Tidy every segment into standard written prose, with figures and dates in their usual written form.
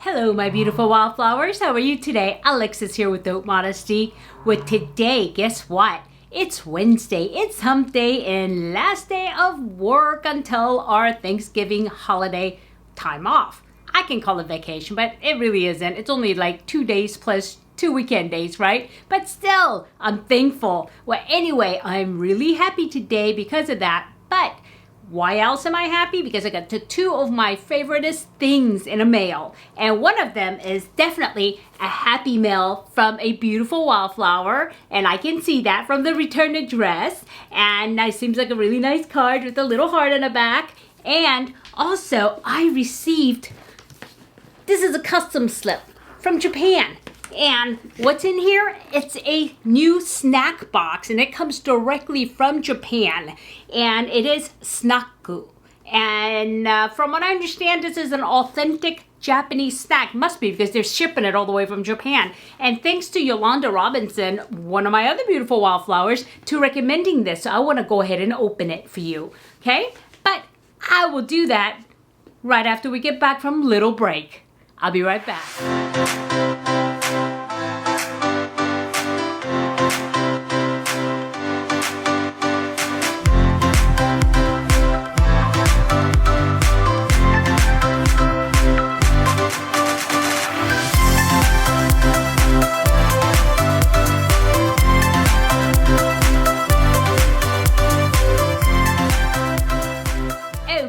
Hello, my beautiful wildflowers. How are you today? Alexis here with Modesty. With today, guess what? It's Wednesday. It's hump day and last day of work until our Thanksgiving holiday time off. I can call it vacation, but it really isn't. It's only like 2 days plus 2 weekend days, right? But still, I'm thankful. Well, anyway, I'm really happy today because of that. But why else am I happy? Because I got two of my favoriteest things in a mail. And one of them is definitely a happy mail from a beautiful wildflower. And I can see that from the return address. And it seems like a really nice card with a little heart on the back. And also, I received, this is a custom slip from Japan. And what's in here? It's a new snack box, and it comes directly from Japan, and it is snacku. And from what I understand, this is an authentic Japanese snack. Must be, because they're shipping it all the way from Japan. And thanks to Yolanda Robinson, one of my other beautiful wildflowers, to recommending this. So I want to go ahead and open it for you, okay? But I will do that right after we get back from little break. I'll be right back.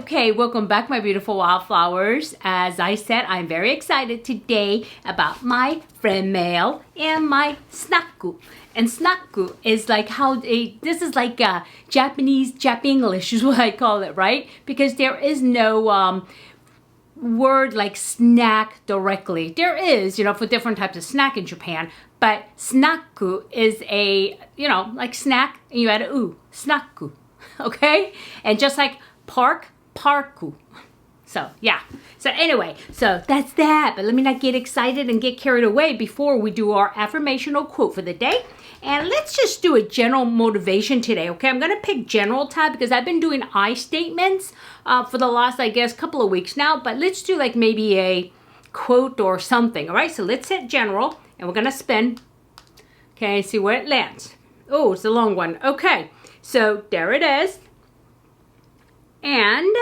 Okay, welcome back, my beautiful wildflowers. As I said, I'm very excited today about my friend mail and my snacku. And snacku is like this is like Japanese Jap-English is what I call it, right? Because there is no word like snack directly. There is, for different types of snack in Japan, but snacku is a, like snack, and you add a u, snacku, okay? And just like parku. So yeah, so anyway, so that's that, but let me not get excited and get carried away before we do our affirmational quote for the day. And let's just do a general motivation today, okay? I'm gonna pick general tab because I've been doing I statements for the last, I guess, couple of weeks now, but let's do like maybe a quote or something. All right, so let's hit general and we're gonna spin, okay, see where it lands. Oh, it's a long one. Okay, so there it is. And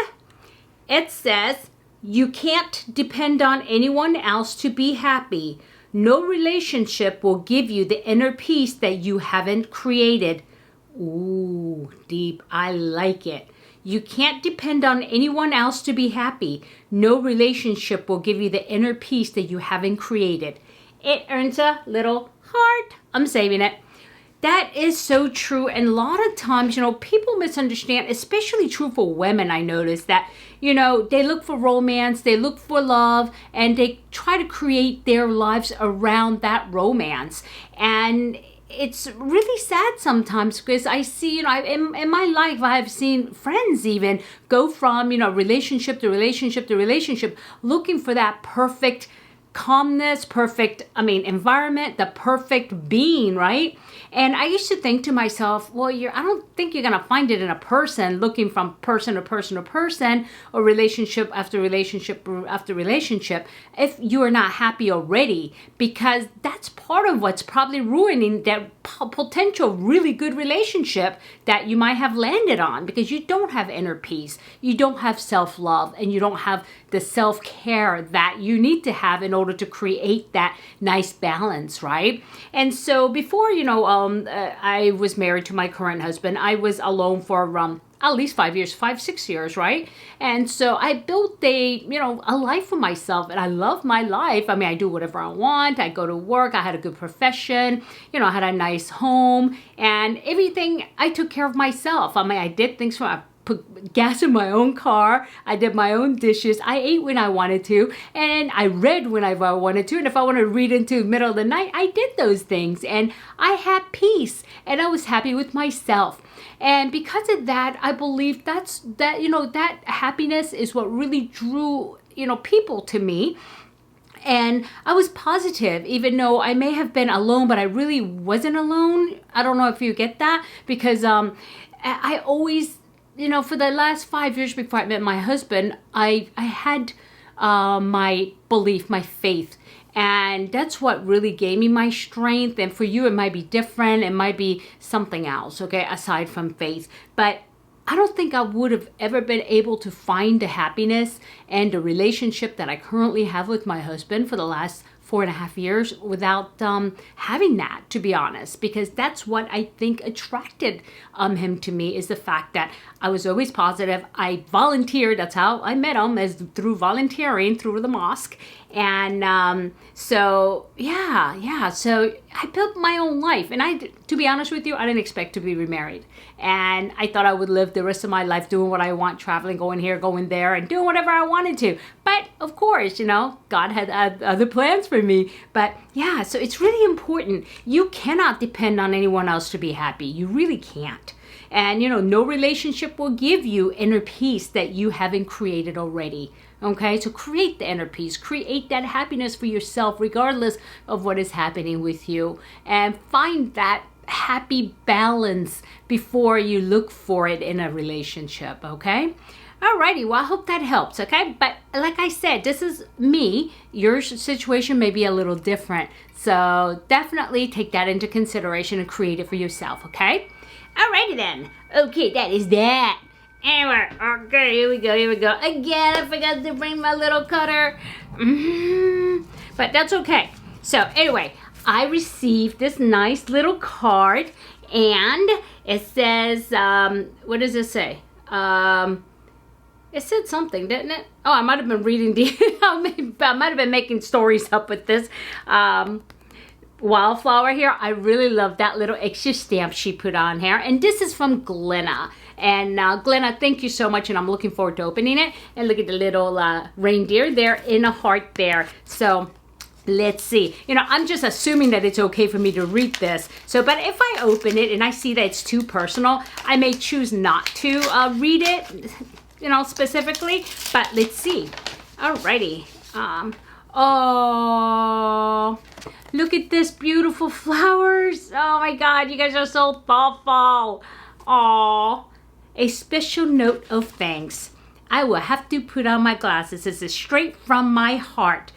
it says, you can't depend on anyone else to be happy. No relationship will give you the inner peace that you haven't created. Ooh, deep. I like it. You can't depend on anyone else to be happy. No relationship will give you the inner peace that you haven't created. It earns a little heart. I'm saving it. That is so true, and a lot of times, people misunderstand, especially true for women. I notice that, they look for romance, they look for love, and they try to create their lives around that romance. And it's really sad sometimes because I see, in my life, I've seen friends even go from, relationship to relationship to relationship, looking for that perfect calmness, perfect, environment, the perfect being, right? And I used to think to myself, well, I don't think you're going to find it in a person, looking from person to person to person, or relationship after relationship after relationship, if you are not happy already, because that's part of what's probably ruining that potential really good relationship that you might have landed on, because you don't have inner peace, you don't have self-love, and you don't have the self-care that you need to have in order to create that nice balance, right? And so before, I was married to my current husband, I was alone for at least 6 years, right? And so I built a life for myself, and I love my life. I do whatever I want. I go to work. I had a good profession. I had a nice home, and everything. I took care of myself. I did things for I put gas in my own car. I did my own dishes. I ate when I wanted to, and I read when I wanted to. And if I wanted to read into the middle of the night, I did those things, and I had peace, and I was happy with myself. And because of that, I believe that happiness is what really drew, people to me. And I was positive, even though I may have been alone, but I really wasn't alone. I don't know if you get that, because I always, for the last 5 years before I met my husband, I had my belief, my faith. And that's what really gave me my strength. And for you, it might be different. It might be something else, okay, aside from faith. But I don't think I would have ever been able to find the happiness and the relationship that I currently have with my husband for the last 4.5 years without having that, to be honest, because that's what I think attracted him to me, is the fact that I was always positive. I volunteered. That's how I met him, as through volunteering through the mosque. And so so I built my own life. And to be honest with you, I didn't expect to be remarried. And I thought I would live the rest of my life doing what I want, traveling, going here, going there, and doing whatever I wanted to. But of course, you know, God had other plans for me. But yeah, so it's really important. You cannot depend on anyone else to be happy. You really can't. And, you know, no relationship will give you inner peace that you haven't created already. Okay, so create the inner peace, create that happiness for yourself, regardless of what is happening with you, and find that happy balance before you look for it in a relationship. Okay. Alrighty, well, I hope that helps, okay? But like I said, this is me. Your situation may be a little different. So definitely take that into consideration and create it for yourself, okay? Alrighty then. Okay, that is that. Anyway, okay, here we go. Again, I forgot to bring my little cutter. But that's okay. So anyway, I received this nice little card, and it says, what does it say? It said something, didn't it? Oh, I might have been reading I might have been making stories up with this wildflower here. I really love that little extra stamp she put on here. And this is from Glenna. And Glenna, thank you so much. And I'm looking forward to opening it. And look at the little reindeer there in a heart there. So let's see. You know, I'm just assuming that it's okay for me to read this. So, but if I open it and I see that it's too personal, I may choose not to read it, you know, specifically. But let's see. Alrighty. Oh, look at this beautiful flowers. Oh my God, you guys are so thoughtful. Oh, a special note of thanks. I will have to put on my glasses. This is straight from my heart.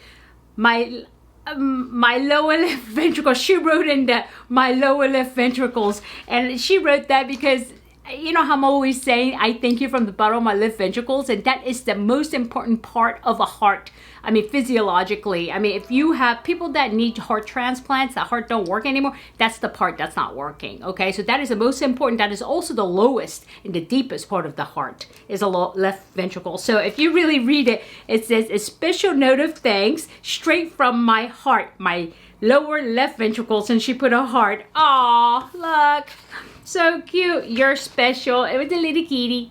My lower left ventricle. She wrote in that my lower left ventricles, and she wrote that because, you know how I'm always saying I thank you from the bottom of my left ventricles, and that is the most important part of a heart. I mean, physiologically. I mean, if you have people that need heart transplants, that heart don't work anymore, that's the part that's not working, okay? So that is the most important. That is also the lowest and the deepest part of the heart, is a left ventricle. So if you really read it, it says, a special note of thanks straight from my heart, my lower left ventricles, and she put a heart. Aw, look. So cute. You're special. It was a little kitty.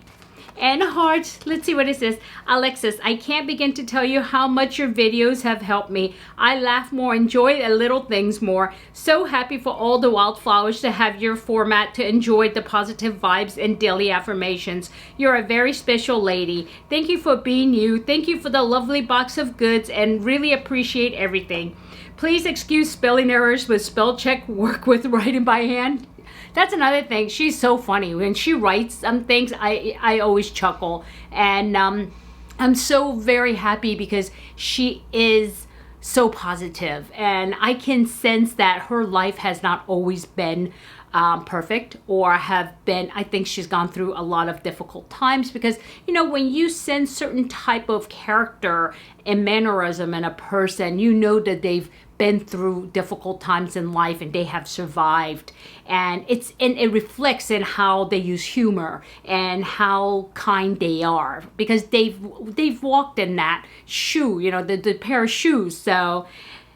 And hearts. Let's see what it says. Alexis, I can't begin to tell you how much your videos have helped me. I laugh more, enjoy the little things more. So happy for all the wildflowers to have your format to enjoy the positive vibes and daily affirmations. You're a very special lady. Thank you for being you. Thank you for the lovely box of goods, and really appreciate everything. Please excuse spelling errors with spell check. Work with writing by hand. That's another thing. She's so funny. When she writes some things, I always chuckle. And I'm so very happy because she is so positive. And I can sense that her life has not always been perfect, or I think she's gone through a lot of difficult times, because, you know, when you sense certain type of character and mannerism in a person, you know that they've been through difficult times in life and they have survived, and it reflects in how they use humor and how kind they are, because they've walked in that shoe, you know, the pair of shoes. So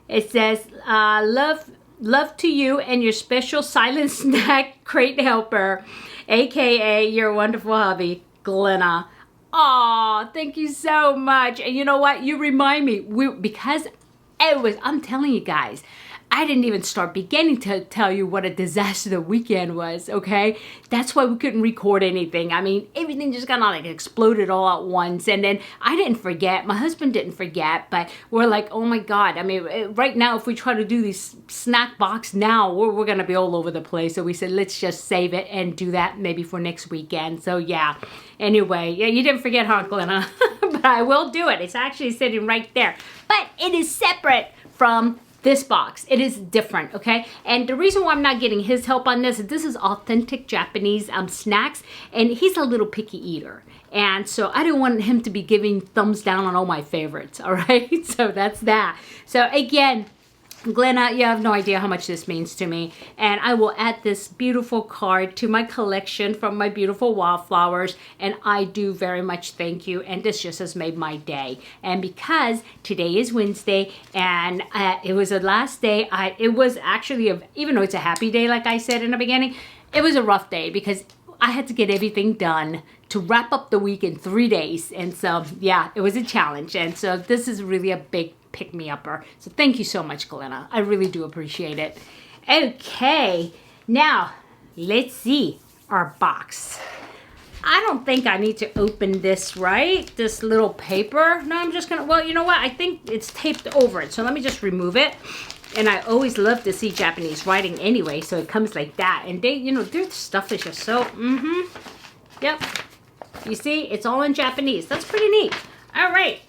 it says, love to you and your special silent snack crate helper, aka your wonderful hubby, Glenna. Aw, thank you so much. And you know what? You remind me, because I'm telling you guys, I didn't even start beginning to tell you what a disaster the weekend was, okay? That's why we couldn't record anything. I mean, everything just kind of like exploded all at once. And then I didn't forget, my husband didn't forget, but we're like, oh my God. I mean, right now, if we try to do these snack box now, we're going to be all over the place. So we said, let's just save it and do that maybe for next weekend. So yeah, anyway, yeah, you didn't forget, huh, Glenna? But I will do it. It's actually sitting right there. But it is separate from this box. It is different, okay? And the reason why I'm not getting his help on this is this is authentic Japanese snacks, and he's a little picky eater. And so I didn't want him to be giving thumbs down on all my favorites, all right? So that's that. So again, Glenna, you have no idea how much this means to me. And I will add this beautiful card to my collection from my Beautiful Wildflowers. And I do very much thank you. And this just has made my day. And because today is Wednesday and it was the last day, it was actually, even though it's a happy day, like I said in the beginning, it was a rough day because I had to get everything done to wrap up the week in 3 days. And so, yeah, it was a challenge. And so this is really a big pick-me-upper. So thank you so much, Glenna. I really do appreciate it. Okay, now let's see our box. I don't think I need to open this, right? This little paper. No, I'm just gonna, well, you know what? I think it's taped over it. So let me just remove it. And I always love to see Japanese writing anyway, so it comes like that. And they, you know, their stuff is just so, yep. You see, it's all in Japanese. That's pretty neat. All right.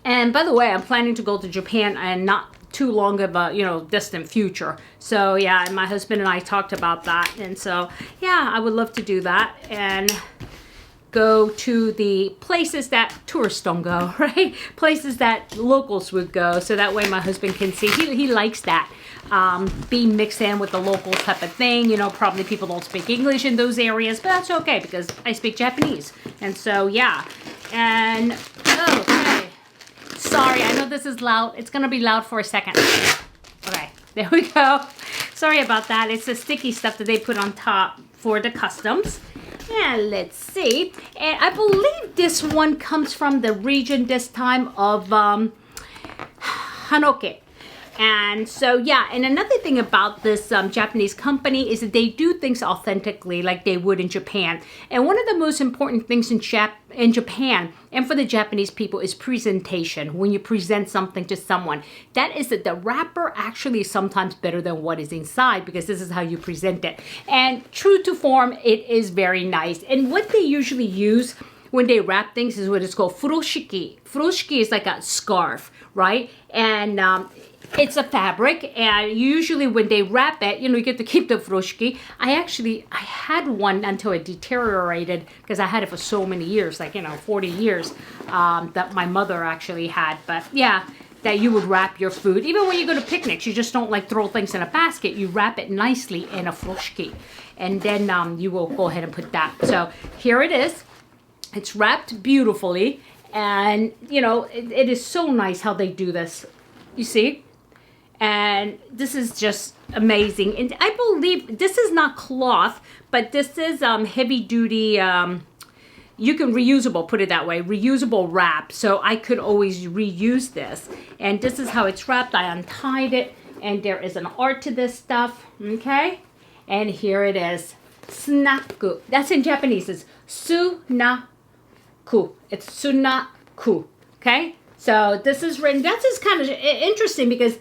And by the way, I'm planning to go to Japan and not too long of a, you know, distant future. So yeah, and my husband and I talked about that. And so, yeah, I would love to do that and go to the places that tourists don't go, right? Places that locals would go. So that way my husband can see, he likes that. Being mixed in with the local type of thing. You know, probably people don't speak English in those areas, but that's okay because I speak Japanese. And so, yeah. And, okay. Sorry, I know this is loud. It's going to be loud for a second. Okay, there we go. Sorry about that. It's the sticky stuff that they put on top for the customs. And let's see. And I believe this one comes from the region this time of Hanoke. And so, yeah, and another thing about this Japanese company is that they do things authentically like they would in Japan. And one of the most important things in Japan and for the Japanese people is presentation. When you present something to someone, that is that the wrapper actually is sometimes better than what is inside because this is how you present it. And true to form, it is very nice. And what they usually use when they wrap things is what is called furoshiki. Furoshiki is like a scarf, right? And it's a fabric, and usually when they wrap it, you know, you get to keep the furoshiki. I had one until it deteriorated because I had it for so many years, like, you know, 40 years, that my mother actually had. But yeah, that you would wrap your food. Even when you go to picnics, you just don't like throw things in a basket. You wrap it nicely in a furoshiki. And then you will go ahead and put that. So here it is. It's wrapped beautifully. And, you know, it is so nice how they do this. You see? And this is just amazing. And I believe this is not cloth, but this is heavy duty, you can reusable, put it that way, reusable wrap. So I could always reuse this. And this is how it's wrapped. I untied it, and there is an art to this stuff, okay? And here it is, snakku. That's in Japanese, it's sunaku. It's sunaku, okay? So this is written, that's just kind of interesting because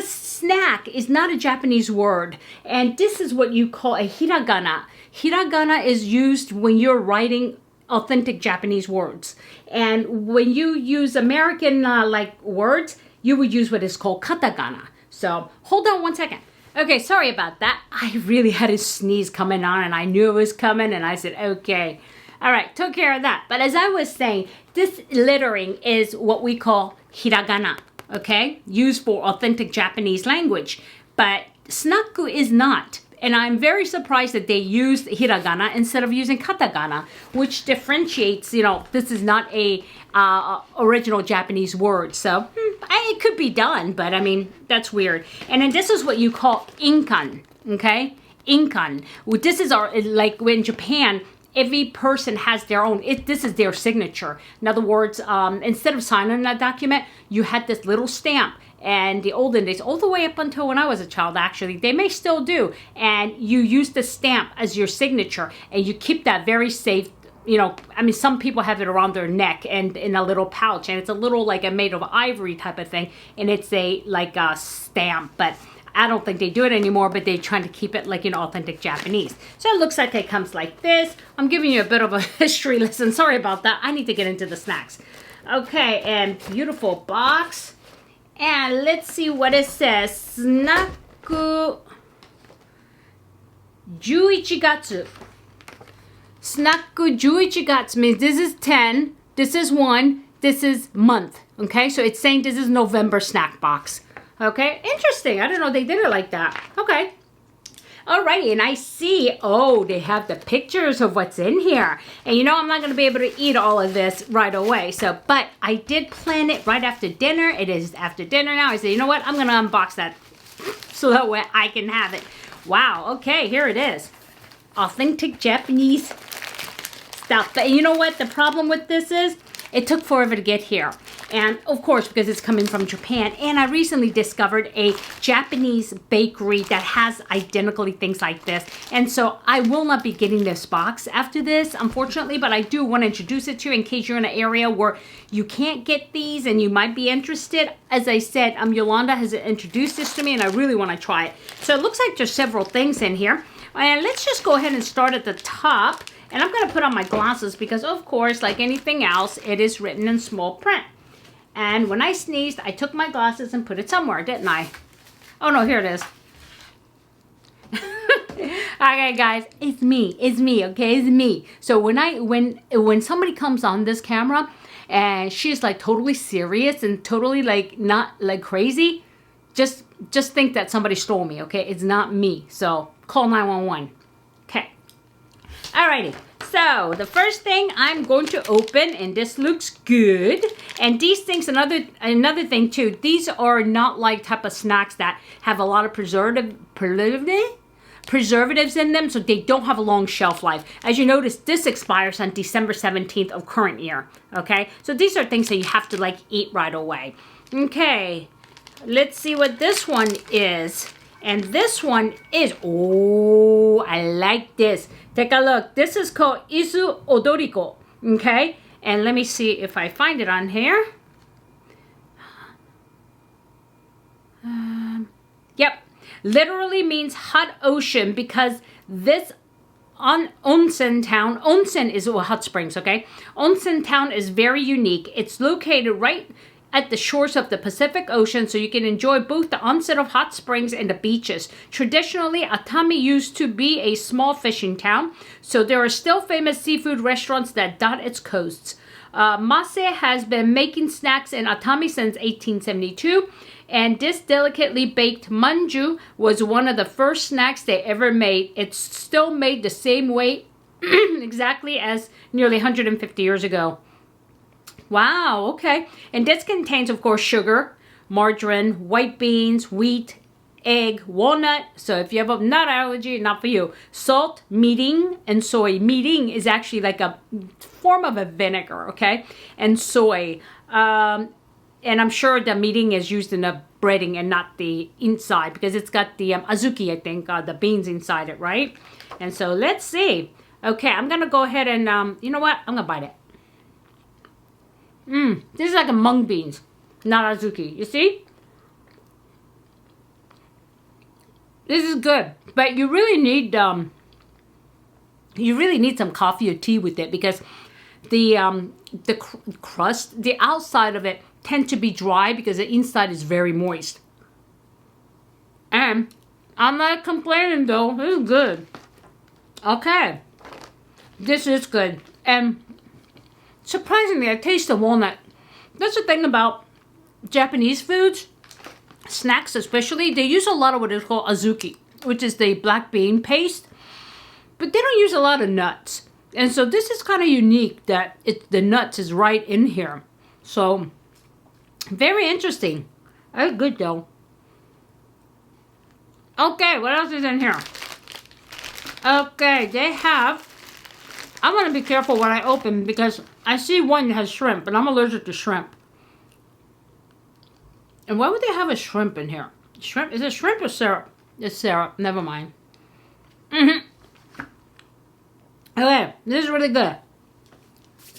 snack is not a Japanese word, and this is what you call a hiragana. Hiragana is used when you're writing authentic Japanese words, and when you use American like words, you would use what is called katakana. So hold on one second. Okay, sorry about that. I really had a sneeze coming on, and I knew it was coming, and I said, okay. All right, took care of that. But as I was saying, this lettering is what we call hiragana. Okay, used for authentic Japanese language, but snakku is not. And I'm very surprised that they used hiragana instead of using katakana, which differentiates, you know, this is not a original Japanese word. So it could be done, but I mean, that's weird. And then this is what you call inkan, okay? Inkan. This is our, like in Japan, every person has their own. This is their signature. In other words, instead of signing that document, you had this little stamp. And the olden days, all the way up until when I was a child, actually, they may still do. And you use the stamp as your signature, and you keep that very safe. You know, I mean, some people have it around their neck and in a little pouch, and it's a little like a made of ivory type of thing, and it's like a stamp. But I don't think they do it anymore, but they're trying to keep it like an authentic Japanese. So it looks like it comes like this. I'm giving you a bit of a history lesson. Sorry about that. I need to get into the snacks. Okay, and beautiful box. And let's see what it says. Snakku 11月. Snakku 11月 means this is 10, this is 1, this is month. Okay, so it's saying this is November snack box. Okay, interesting. I didn't know they did it like that. Okay. Alrighty, and I see, oh, they have the pictures of what's in here. And you know, I'm not going to be able to eat all of this right away. So, but I did plan it right after dinner. It is after dinner now. I said, you know what? I'm going to unbox that so that way I can have it. Wow, okay, here it is. Authentic Japanese stuff. But you know what the problem with this is? It took forever to get here. And of course, because it's coming from Japan. And I recently discovered a Japanese bakery that has identically things like this. And so I will not be getting this box after this, unfortunately. But I do want to introduce it to you in case you're in an area where you can't get these and you might be interested. As I said, Yolanda has introduced this to me and I really want to try it. So it looks like there's several things in here. And let's just go ahead and start at the top. And I'm going to put on my glasses because, of course, like anything else, it is written in small print. And when I sneezed, I took my glasses and put it somewhere, didn't I? Oh, no, here it is. Okay, guys, it's me, okay, it's me. So when somebody comes on this camera and she's like totally serious and totally like not like crazy, just think that somebody stole me, okay? It's not me. So call 911. Okay. Alrighty. So the first thing I'm going to open, and this looks good. And these things, another thing too, these are not like type of snacks that have a lot of preservatives in them, so they don't have a long shelf life. As you notice, this expires on December 17th of current year. Okay, so these are things that you have to like eat right away. Okay, let's see what this one is. And this one is, oh, I like this. Take a look. This is called Isu Odoriko. Okay? And let me see if I find it on here. Yep. Literally means hot ocean because this onsen town, onsen is hot springs, okay? Onsen town is very unique. It's located right at the shores of the Pacific Ocean, so you can enjoy both the onset of hot springs and the beaches. Traditionally, Atami used to be a small fishing town, so there are still famous seafood restaurants that dot its coasts. Mase has been making snacks in Atami since 1872, and this delicately baked manju was one of the first snacks they ever made. It's still made the same way exactly as nearly 150 years ago. Wow, okay. And this contains, of course, sugar, margarine, white beans, wheat, egg, walnut. So if you have a nut allergy, not for you. Salt, mirin, and soy. Mirin is actually like a form of a vinegar, okay? And soy. And I'm sure the mirin is used in the breading and not the inside because it's got the azuki, I think, the beans inside it, right? And so let's see. Okay, I'm going to go ahead and, you know what? I'm going to bite it. This is like a mung beans, not azuki. You see? This is good, but you really need some coffee or tea with it because the crust, the outside of it tends to be dry because the inside is very moist. And I'm not complaining though. This is good. Okay, this is good. And surprisingly, I taste the walnut. That's the thing about Japanese foods, snacks especially. They use a lot of what is called azuki, which is the black bean paste. But they don't use a lot of nuts. And so this is kind of unique that the nuts is right in here. So, very interesting. That's good though. Okay, what else is in here? Okay, they have I want to be careful when I open because I see one that has shrimp, and I'm allergic to shrimp. And why would they have a shrimp in here? Shrimp? Is it shrimp or syrup? It's syrup. Never mind. Okay, this is really good.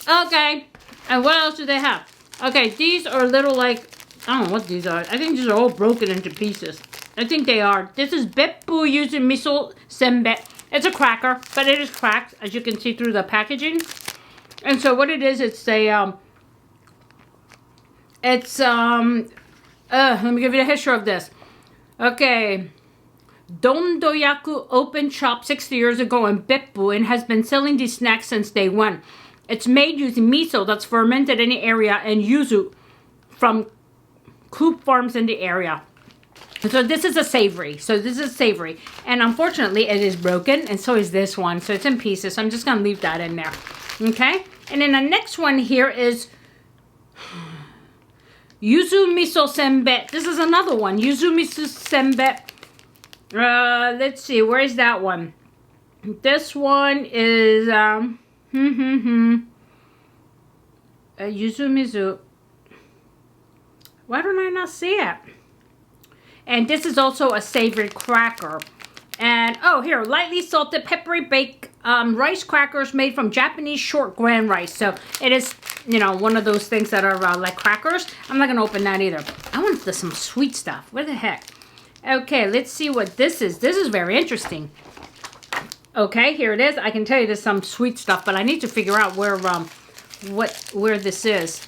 Okay, and what else do they have? Okay, these are little like, I don't know what these are. I think these are all broken into pieces. I think they are. This is Beppu Yuzu Miso Senbei. It's a cracker, but it is cracked, as you can see through the packaging. And so what it is, it's a, let me give you the history of this. Okay. Dondoyaku opened shop 60 years ago in Beppu and has been selling these snacks since day one. It's made using miso that's fermented in the area and yuzu from coop farms in the area. So this is a savory. And unfortunately, it is broken, and so is this one. So it's in pieces. So I'm just going to leave that in there. Okay? And then the next one here is Yuzu Miso Senbei. This is another one. Yuzu Miso Senbei. Let's see. Where is that one? This one is, Yuzu Miso. Why don't I not see it? And this is also a savory cracker. And, oh, here, lightly salted, peppery baked rice crackers made from Japanese short grain rice. So it is, you know, one of those things that are like crackers. I'm not going to open that either. I want some sweet stuff. What the heck? Okay, let's see what this is. This is very interesting. Okay, here it is. I can tell you there's some sweet stuff, but I need to figure out where this is.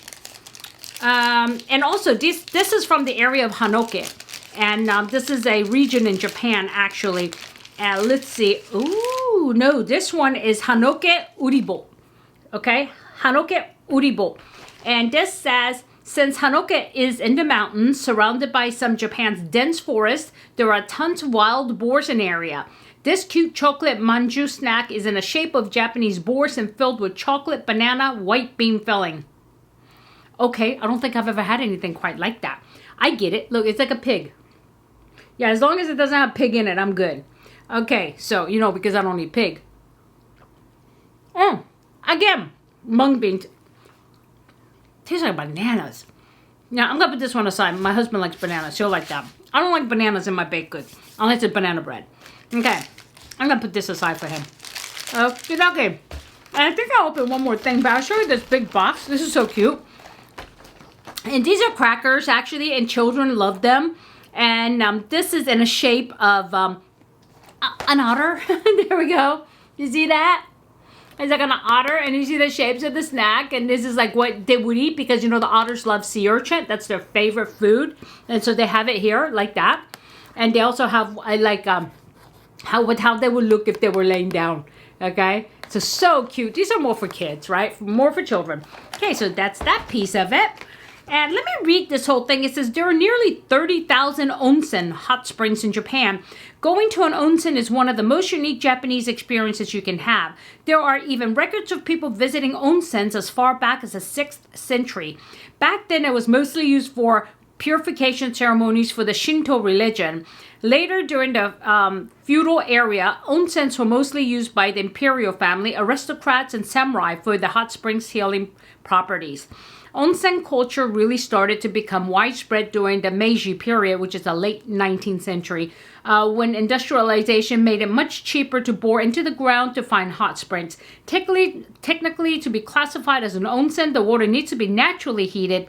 And also, this is from the area of Hanoke. And this is a region in Japan, actually. Let's see. Ooh, no, this one is Hanoke Uribo. Okay, Hanoke Uribo. And this says, since Hanoke is in the mountains, surrounded by some Japan's dense forests, there are tons of wild boars in the area. This cute chocolate manju snack is in the shape of Japanese boars and filled with chocolate banana white bean filling. Okay, I don't think I've ever had anything quite like that. I get it. Look, it's like a pig. Yeah, as long as it doesn't have pig in it, I'm good. Okay, so, you know, because I don't eat pig. Oh, again, mung bean. Tastes like bananas. Now, I'm going to put this one aside. My husband likes bananas. He'll like that. I don't like bananas in my baked goods, unless it's banana bread. Okay, I'm going to put this aside for him. Okay. I think I'll open one more thing, but I'll show you this big box. This is so cute. And these are crackers, actually, and children love them. And this is in a shape of an otter. There we go. You see that? It's like an otter, and you see the shapes of the snack. And this is like what they would eat because, you know, the otters love sea urchin. That's their favorite food. And so they have it here like that. And they also have like how they would look if they were laying down. Okay? So cute. These are more for kids, right? More for children. Okay, so that's that piece of it. And let me read this whole thing. It says, there are nearly 30,000 onsen, hot springs in Japan. Going to an onsen is one of the most unique Japanese experiences you can have. There are even records of people visiting onsens as far back as the 6th century. Back then, it was mostly used for purification ceremonies for the Shinto religion. Later, during the feudal era, onsens were mostly used by the imperial family, aristocrats, and samurai for the hot springs healing properties. Onsen culture really started to become widespread during the Meiji period, which is the late 19th century, when industrialization made it much cheaper to bore into the ground to find hot springs. Technically, to be classified as an onsen, the water needs to be naturally heated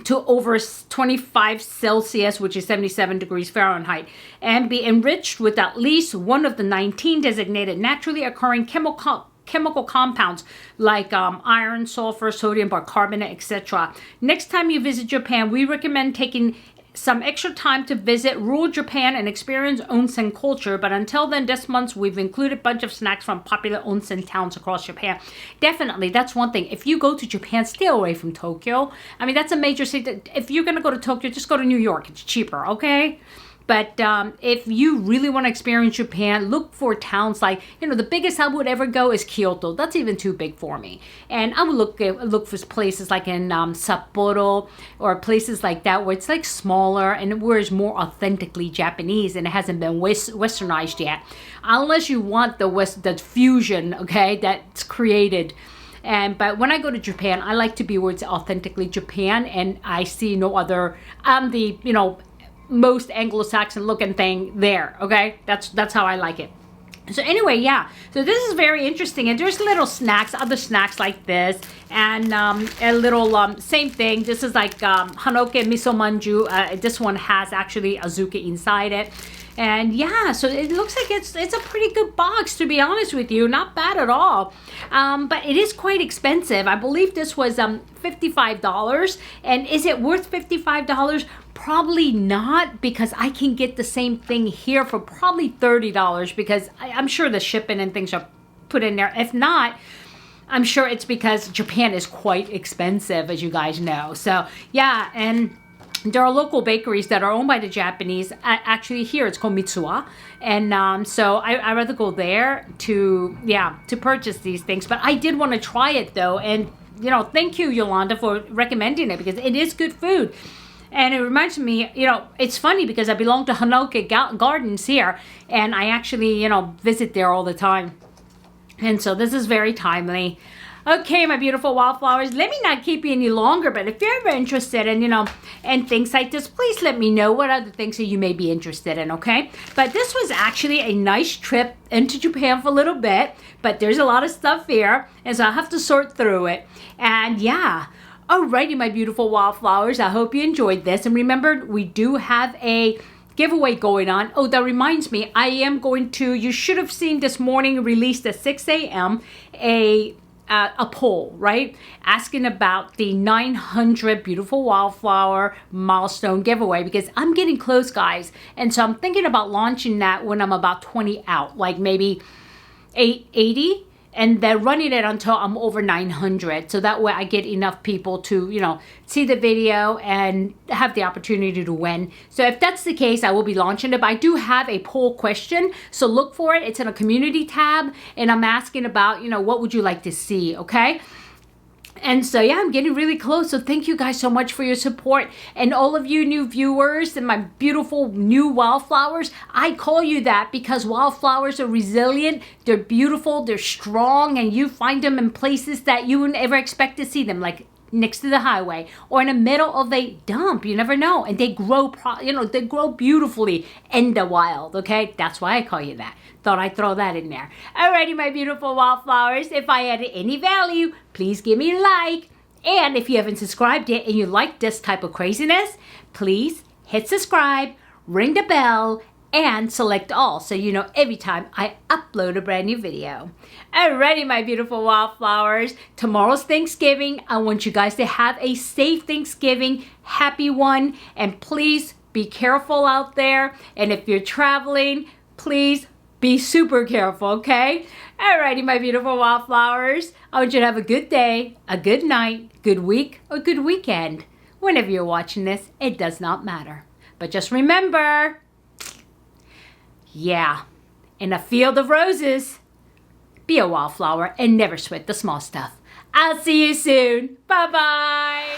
to over 25 Celsius, which is 77 degrees Fahrenheit, and be enriched with at least one of the 19 designated naturally occurring chemical compounds like iron, sulfur, sodium bicarbonate, etc. Next time you visit Japan, we recommend taking some extra time to visit rural Japan and experience onsen culture. But until then, this month we've included a bunch of snacks from popular onsen towns across Japan. Definitely, that's one thing. If you go to Japan, stay away from Tokyo. I mean, that's a major city. If you're going to go to Tokyo, just go to New York. It's cheaper, okay? But if you really want to experience Japan, look for towns like, you know, the biggest I would ever go is Kyoto. That's even too big for me. And I would look for places like in Sapporo or places like that where it's like smaller and where it's more authentically Japanese and it hasn't been westernized yet. Unless you want the fusion, okay, that's created. But when I go to Japan, I like to be where it's authentically Japan and I see no other, the, you know, most Anglo-Saxon looking thing there, okay? That's how I like it. So anyway, yeah, so this is very interesting, and there's little snacks, other snacks like this, and a little same thing. This is like Hanoke miso manju. This one has actually azuki inside it. And yeah, so it looks like it's a pretty good box, to be honest with you. Not bad at all. But it is quite expensive. I believe this was $55. And is it worth $55? Probably not, because I can get the same thing here for probably $30 because I'm sure the shipping and things are put in there. If not, I'm sure it's because Japan is quite expensive, as you guys know. So yeah, and there are local bakeries that are owned by the Japanese. Actually, here it's called Mitsuwa, and so I rather go there to purchase these things. But I did want to try it though, and you know, thank you, Yolanda, for recommending it because it is good food. And it reminds me, you know, it's funny because I belong to Hanoke Gardens here, and I actually, you know, visit there all the time. And so this is very timely. Okay, my beautiful wildflowers, let me not keep you any longer, but if you're ever interested in, you know, and things like this, please let me know what other things that you may be interested in, okay? But this was actually a nice trip into Japan for a little bit, but there's a lot of stuff here, and so I'll have to sort through it. And yeah, alrighty, my beautiful wildflowers, I hope you enjoyed this. And remember, we do have a giveaway going on. Oh, that reminds me, I am going to, you should have seen this morning released at 6 a.m. a poll, right? Asking about the 900 Beautiful Wildflower milestone giveaway because I'm getting close, guys. And so I'm thinking about launching that when I'm about 20 out, like maybe 880. And then running it until I'm over 900. So that way I get enough people to, you know, see the video and have the opportunity to win. So if that's the case, I will be launching it. But I do have a poll question. So look for it. It's in a community tab. And I'm asking about, you know, what would you like to see, okay? And so, yeah, I'm getting really close. So thank you guys so much for your support. And all of you new viewers and my beautiful new wildflowers, I call you that because wildflowers are resilient, they're beautiful, they're strong, and you find them in places that you wouldn't ever expect to see them, like next to the highway or in the middle of a dump. You never know. And they grow, they grow beautifully in the wild, okay? That's why I call you that. Thought I'd throw that in there. Alrighty, my beautiful wildflowers. If I added any value, please give me a like. And if you haven't subscribed yet and you like this type of craziness, please hit subscribe, ring the bell, and select all so you know every time I upload a brand new video. Alrighty, my beautiful wildflowers. Tomorrow's Thanksgiving. I want you guys to have a safe Thanksgiving, happy one, and please be careful out there. And if you're traveling, please be super careful, okay? Alrighty, my beautiful wildflowers. I want you to have a good day, a good night, good week, or good weekend. Whenever you're watching this, it does not matter. But just remember, yeah, in a field of roses, be a wildflower and never sweat the small stuff. I'll see you soon. Bye-bye.